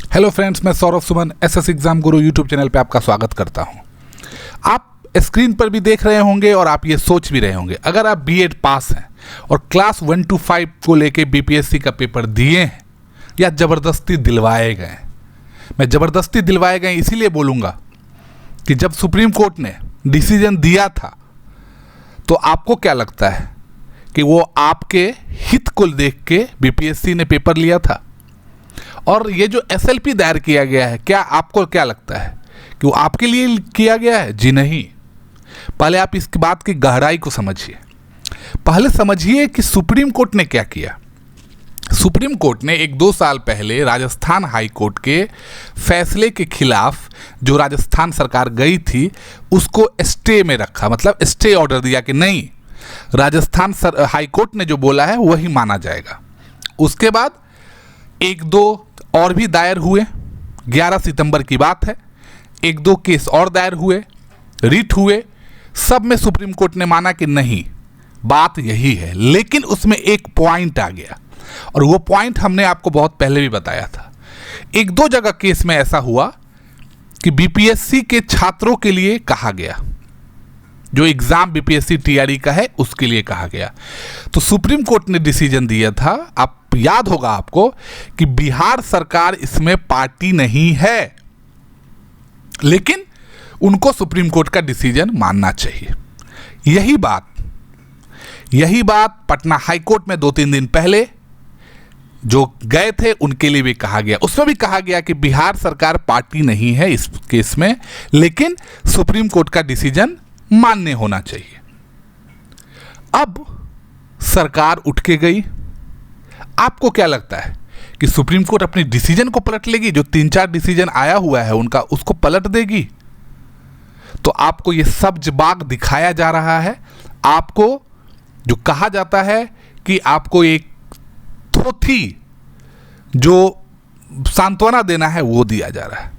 Hello friends, मैं Saurabh Suman SS exam गुरु YouTube channel पे आपका स्वागत करता हूं। आप स्क्रीन पर भी देख रहे होंगे और आप ये सोच भी रहे होंगे, अगर आप बीएड पास हैं और क्लास 1 to 5 को लेके बीपीएससी का पेपर दिए हैं या ज़बरदस्ती दिलवाए गए। मैं ज़बरदस्ती दिलवाए गए इसीलिए बोलूँगा कि जब सुप्रीम कोर्ट ने डिसीजन दिया था तो आपको क्या लगता है कि वो आपके हित को देख के बीपीएससी ने पेपर लिया था? और ये जो एसएलपी दायर किया गया है, क्या आपको क्या लगता है कि वो आपके लिए किया गया है? जी नहीं। पहले आप इस बात की गहराई को समझिए। पहले समझिए कि सुप्रीम कोर्ट ने क्या किया। सुप्रीम कोर्ट ने 1-2 साल पहले राजस्थान हाई कोर्ट के फैसले के खिलाफ जो राजस्थान सरकार गई थी उसको स्टे में रखा, मतलब स्टे ऑर्डर दिया कि नहीं, राजस्थान हाई कोर्ट ने जो बोला है वही माना जाएगा। उसके बाद 1-2 और भी दायर हुए, 11 सितंबर की बात है। 1-2 केस और दायर हुए, रिट हुए, सब में सुप्रीम कोर्ट ने माना कि नहीं, बात यही है। लेकिन उसमें एक पॉइंट आ गया और वो पॉइंट हमने आपको बहुत पहले भी बताया था। 1-2 जगह केस में ऐसा हुआ कि बीपीएससी के छात्रों के लिए कहा गया, जो एग्जाम बीपीएससी टीआरई का है उसके लिए कहा गया। तो सुप्रीम कोर्ट ने डिसीजन दिया था, आप याद होगा आपको, कि बिहार सरकार इसमें पार्टी नहीं है, लेकिन उनको सुप्रीम कोर्ट का डिसीजन मानना चाहिए। यही बात पटना हाई कोर्ट में 2-3 दिन पहले जो गए थे उनके लिए भी कहा गया। उसमें भी कहा गया कि बिहार सरकार पार्टी नहीं है इस केस में, लेकिन सुप्रीम कोर्ट का डिसीजन मान्य होना चाहिए। अब सरकार उठ के गई। आपको क्या लगता है कि सुप्रीम कोर्ट अपनी डिसीजन को पलट लेगी? जो 3-4 डिसीजन आया हुआ है उनका, उसको पलट देगी? तो आपको ये सब्ज बाग दिखाया जा रहा है। आपको जो कहा जाता है कि आपको एक थोथी जो सांत्वना देना है वो दिया जा रहा है।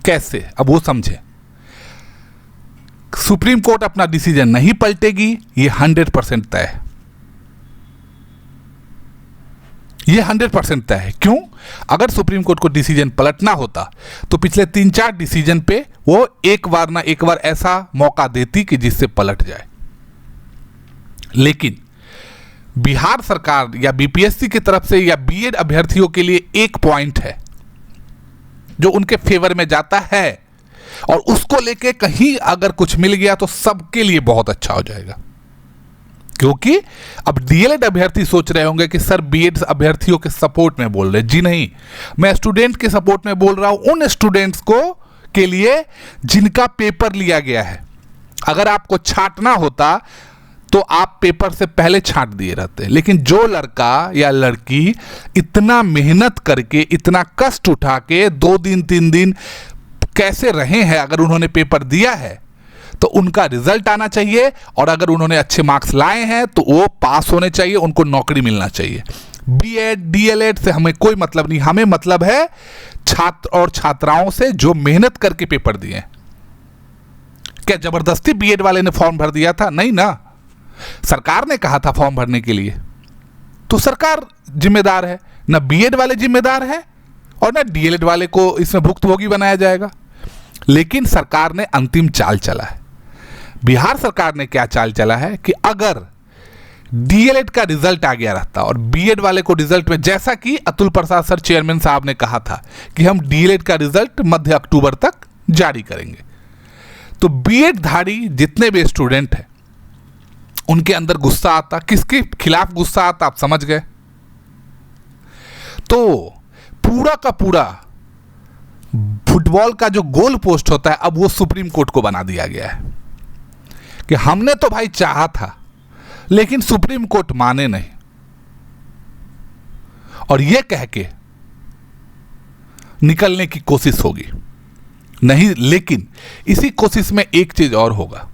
कैसे? अब वो समझे। सुप्रीम कोर्ट अपना डिसीजन नहीं पलटेगी, ये 100% तय है। ये 100% तय है। क्यों? अगर सुप्रीम कोर्ट को डिसीजन पलटना होता तो पिछले 3-4 डिसीजन पे वो एक बार ना एक बार ऐसा मौका देती कि जिससे पलट जाए। लेकिन बिहार सरकार या बीपीएससी की तरफ से या बीएड अभ्यर्थियों के लिए एक पॉइंट है जो उनके फेवर में जाता है, और उसको लेके कहीं अगर कुछ मिल गया तो सबके लिए बहुत अच्छा हो जाएगा। क्योंकि अब डीएलएड अभ्यर्थी सोच रहे होंगे कि सर बीएड अभ्यर्थियों के सपोर्ट में बोल रहे। जी नहीं, मैं स्टूडेंट के सपोर्ट में बोल रहा हूं, उन स्टूडेंट्स को के लिए जिनका पेपर लिया गया है। अगर आपको छांटना होता तो आप पेपर से पहले छांट दिए रहते, लेकिन जो लड़का या लड़की इतना मेहनत करके, इतना कष्ट उठा के 2 दिन 3 दिन कैसे रहे हैं, अगर उन्होंने पेपर दिया है तो उनका रिजल्ट आना चाहिए, और अगर उन्होंने अच्छे मार्क्स लाए हैं तो वो पास होने चाहिए, उनको नौकरी मिलना चाहिए। बीएड डीएलएड से हमें कोई मतलब नहीं, हमें मतलब है छात्र और छात्राओं से जो मेहनत करके पेपर दिए। क्या जबरदस्ती बीएड वाले ने फॉर्म भर दिया था? नहीं ना, सरकार ने कहा था फॉर्म भरने के लिए, तो सरकार जिम्मेदार है, ना बीएड वाले जिम्मेदार है और ना डीएलएड वाले को इसमें भुक्तभोगी बनाया जाएगा। लेकिन सरकार ने अंतिम चाल चला है। बिहार सरकार ने क्या चाल चला है कि अगर डीएलएड का रिजल्ट आ गया रहता और बीएड वाले को रिजल्ट में, जैसा कि अतुल प्रसाद सर चेयरमैन साहब ने कहा था कि हम डीएलएड का रिजल्ट मध्य अक्टूबर तक जारी करेंगे, तो बीएड धारी जितने भी स्टूडेंट हैं उनके अंदर गुस्सा आता। किसके खिलाफ गुस्सा आता आप समझ गए? तो पूरा का पूरा फुटबॉल का जो गोल पोस्ट होता है अब वो सुप्रीम कोर्ट को बना दिया गया है कि हमने तो भाई चाहा था लेकिन सुप्रीम कोर्ट माने नहीं, और ये कह के निकलने की कोशिश होगी नहीं। लेकिन इसी कोशिश में एक चीज और होगा,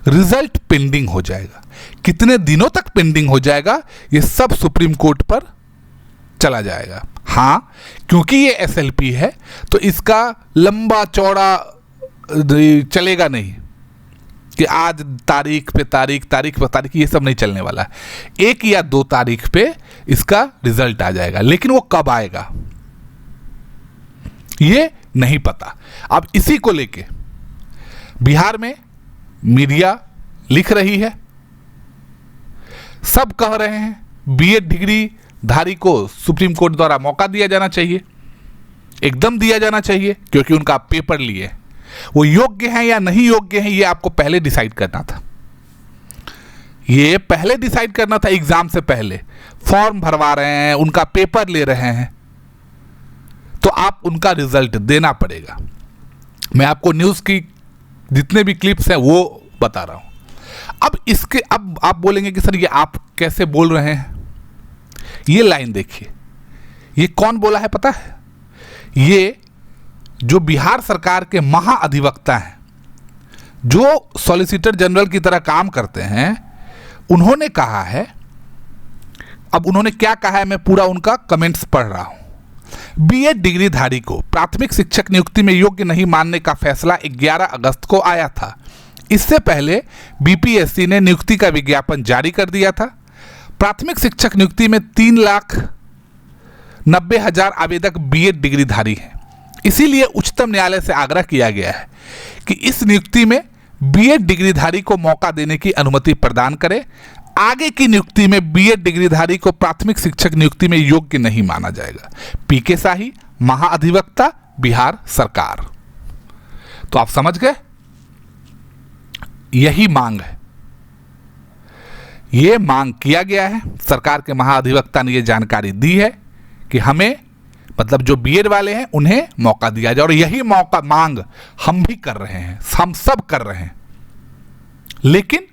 रिजल्ट पेंडिंग हो जाएगा। कितने दिनों तक पेंडिंग हो जाएगा ये सब सुप्रीम कोर्ट पर चला जाएगा। हाँ, क्योंकि ये एसएलपी है तो इसका लंबा चौड़ा चलेगा नहीं कि आज तारीख पे तारीख ये सब नहीं चलने वाला है। 1 या 2 तारीख पे इसका रिजल्ट आ जाएगा। लेकिन वो कब आएगा ये नहीं पता। अब इसी को लेके बिहार में मीडिया लिख रही है, सब कह रहे हैं बीएड डिग्री धारी को सुप्रीम कोर्ट द्वारा मौका दिया जाना चाहिए, एकदम दिया जाना चाहिए, क्योंकि उनका पेपर लिए वो योग्य हैं या नहीं योग्य हैं, ये आपको पहले डिसाइड करना था। ये पहले डिसाइड करना था, एग्जाम से पहले फॉर्म भरवा रहे हैं, उनका पेपर ले रहे हैं, तो आप उनका रिजल्ट देना पड़ेगा। मैं आपको न्यूज़ की जितने भी क्लिप्स हैं वो बता रहा हूं। अब आप बोलेंगे कि सर ये आप कैसे बोल रहे हैं, ये लाइन देखिए, ये कौन बोला है पता है? ये जो बिहार सरकार के महाअधिवक्ता हैं, जो सॉलिसिटर जनरल की तरह काम करते हैं, उन्होंने कहा है। अब उन्होंने क्या कहा है, मैं पूरा उनका कमेंट्स पढ़ रहा हूं। बीएड डिग्रीधारी को प्राथमिक शिक्षक नियुक्ति में योग्य नहीं मानने का फैसला 11 अगस्त को आया था। इससे पहले बीपीएससी ने नियुक्ति का विज्ञापन जारी कर दिया था। प्राथमिक शिक्षक नियुक्ति में 3,90,000 आवेदक बीएड डिग्रीधारी हैं। इसीलिए उच्चतम न्यायालय से आग्रह किया गया है कि इस नियुक्ति में बीएड डिग्रीधारी को मौका देने की अनुमति प्रदान करें। आगे की नियुक्ति में बीएड डिग्रीधारी को प्राथमिक शिक्षक नियुक्ति में योग्य नहीं माना जाएगा। पीके शाही, महाअधिवक्ता, बिहार सरकार। तो आप समझ गए, यही मांग है, ये मांग किया गया है। सरकार के महाअधिवक्ता ने ये जानकारी दी है कि हमें, मतलब जो बीएड वाले हैं उन्हें मौका दिया जाए, और यही मौका मांग हम भी कर रहे हैं, हम सब कर रहे हैं। लेकिन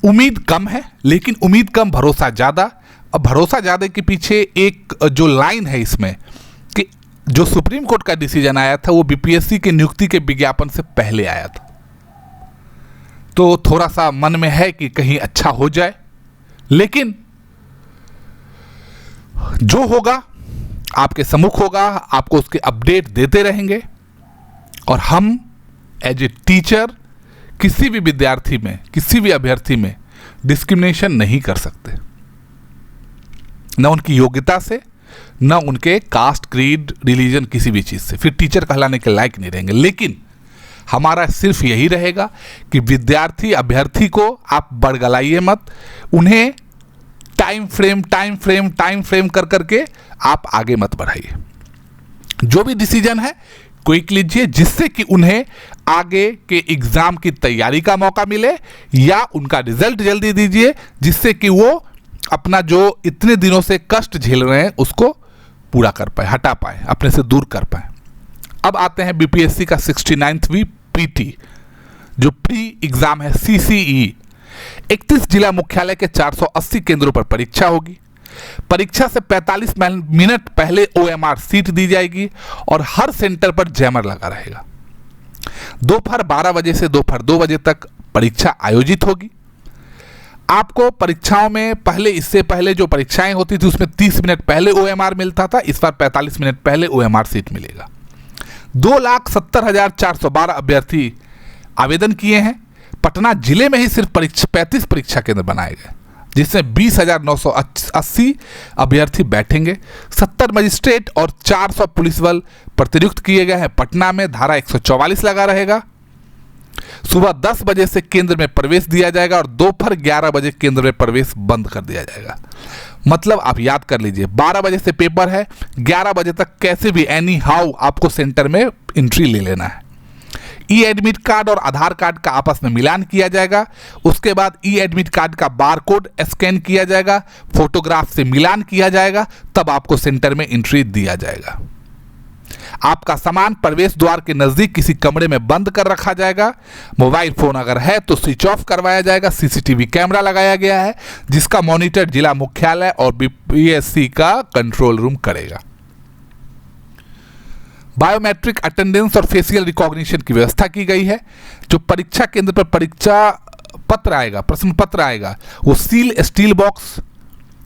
उम्मीद कम है, लेकिन उम्मीद कम भरोसा ज़्यादा। अब भरोसा ज़्यादा के पीछे एक जो लाइन है इसमें कि जो सुप्रीम कोर्ट का डिसीजन आया था वो बीपीएससी की नियुक्ति के विज्ञापन से पहले आया था, तो थोड़ा सा मन में है कि कहीं अच्छा हो जाए। लेकिन जो होगा आपके सम्मुख होगा, आपको उसके अपडेट देते रहेंगे। और हम एज ए टीचर किसी भी विद्यार्थी में, किसी भी अभ्यर्थी में डिस्क्रिमिनेशन नहीं कर सकते, न उनकी योग्यता से, न उनके कास्ट, क्रीड, रिलीजन, किसी भी चीज़ से। फिर टीचर कहलाने के लायक नहीं रहेंगे। लेकिन हमारा सिर्फ यही रहेगा कि विद्यार्थी, अभ्यर्थी को आप बड़गलाइए मत, उन्हें टाइम फ्रेम कर करके आप आगे मत बढ़ाइए। जो भी डिसीजन है क्विक लीजिए, जिससे कि उन्हें आगे के एग्जाम की तैयारी का मौका मिले, या उनका रिजल्ट जल्दी दीजिए, जिससे कि वो अपना जो इतने दिनों से कष्ट झेल रहे हैं उसको पूरा कर पाए, हटा पाए, अपने से दूर कर पाए। अब आते हैं बीपीएससी का 69वीं पीटी, जो प्री एग्जाम है, सीसीई। 31 जिला मुख्यालय के 480 केंद्रों पर परीक्षा होगी। परीक्षा से 45 मिनट पहले ओएमआर सीट दी जाएगी और हर सेंटर पर जैमर लगा रहेगा। दोपहर 12 बजे से दोपहर 2 बजे तक परीक्षा आयोजित होगी। आपको परीक्षाओं में पहले, इससे पहले जो परीक्षाएं होती थी उसमें 30 मिनट पहले ओएमआर मिलता था, इस बार 45 मिनट पहले ओएमआर सीट मिलेगा। 2,70,412 अभ्यर्थी आवेदन किए हैं। पटना जिले में ही सिर्फ 35 परीक्षा केंद्र बनाए गए, जिसमें 20,980 अभ्यर्थी बैठेंगे। 70 मजिस्ट्रेट और 400 पुलिस बल प्रतिनियुक्त किए गए हैं। पटना में धारा 144 लगा रहेगा। सुबह 10 बजे से केंद्र में प्रवेश दिया जाएगा और दोपहर 11 बजे केंद्र में प्रवेश बंद कर दिया जाएगा। मतलब आप याद कर लीजिए, 12 बजे से पेपर है, 11 बजे तक कैसे भी एनी हाउ आपको सेंटर में एंट्री ले लेना है। ई एडमिट कार्ड और आधार कार्ड का आपस में मिलान किया जाएगा। उसके बाद ई एडमिट कार्ड का बारकोड स्कैन किया जाएगा, फोटोग्राफ से मिलान किया जाएगा, तब आपको सेंटर में एंट्री दिया जाएगा। आपका सामान प्रवेश द्वार के नजदीक किसी कमरे में बंद कर रखा जाएगा। मोबाइल फोन अगर है तो स्विच ऑफ करवाया जाएगा। सीसीटीवी कैमरा लगाया गया है, जिसका मॉनिटर जिला मुख्यालय और बीपीएससी का कंट्रोल रूम करेगा। बायोमेट्रिक अटेंडेंस और फेशियल रिकॉग्निशन की व्यवस्था की गई है। जो परीक्षा केंद्र पर परीक्षा पत्र आएगा, प्रश्न पत्र आएगा, वो सील स्टील बॉक्स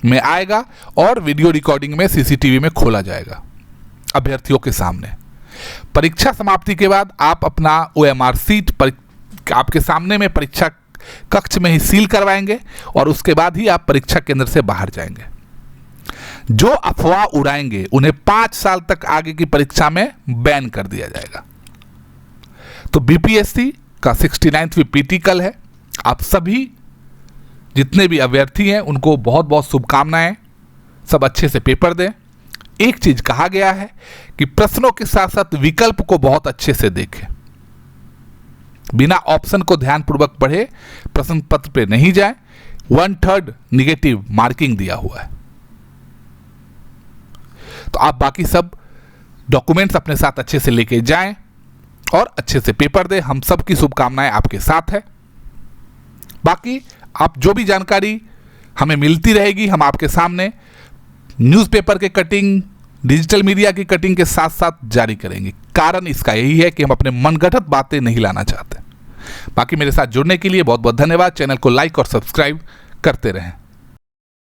में आएगा और वीडियो रिकॉर्डिंग में सीसीटीवी में खोला जाएगा अभ्यर्थियों के सामने। परीक्षा समाप्ति के बाद आप अपना ओएमआर सीट आपके सामने में परीक्षा कक्ष में ही सील करवाएंगे और उसके बाद ही आप परीक्षा केंद्र से बाहर जाएंगे। जो अफवाह उड़ाएंगे उन्हें 5 साल तक आगे की परीक्षा में बैन कर दिया जाएगा। तो बीपीएससी का 69वीं पीटी कल है। आप सभी जितने भी अभ्यर्थी हैं उनको बहुत बहुत शुभकामनाएं। सब अच्छे से पेपर दें। एक चीज कहा गया है कि प्रश्नों के साथ साथ विकल्प को बहुत अच्छे से देखें। बिना ऑप्शन को ध्यानपूर्वक पढ़े प्रश्न पत्र पे नहीं जाए। 1/3 निगेटिव मार्किंग दिया हुआ है। तो आप बाकी सब डॉक्यूमेंट्स अपने साथ अच्छे से लेके जाएं और अच्छे से पेपर दें। हम सब की शुभकामनाएं आपके साथ है। बाकी आप जो भी जानकारी हमें मिलती रहेगी हम आपके सामने न्यूज़पेपर के कटिंग, डिजिटल मीडिया की कटिंग के साथ साथ जारी करेंगे। कारण इसका यही है कि हम अपने मनगढ़ंत बातें नहीं लाना चाहते। बाकी मेरे साथ जुड़ने के लिए बहुत बहुत धन्यवाद। चैनल को लाइक और सब्सक्राइब करते रहें।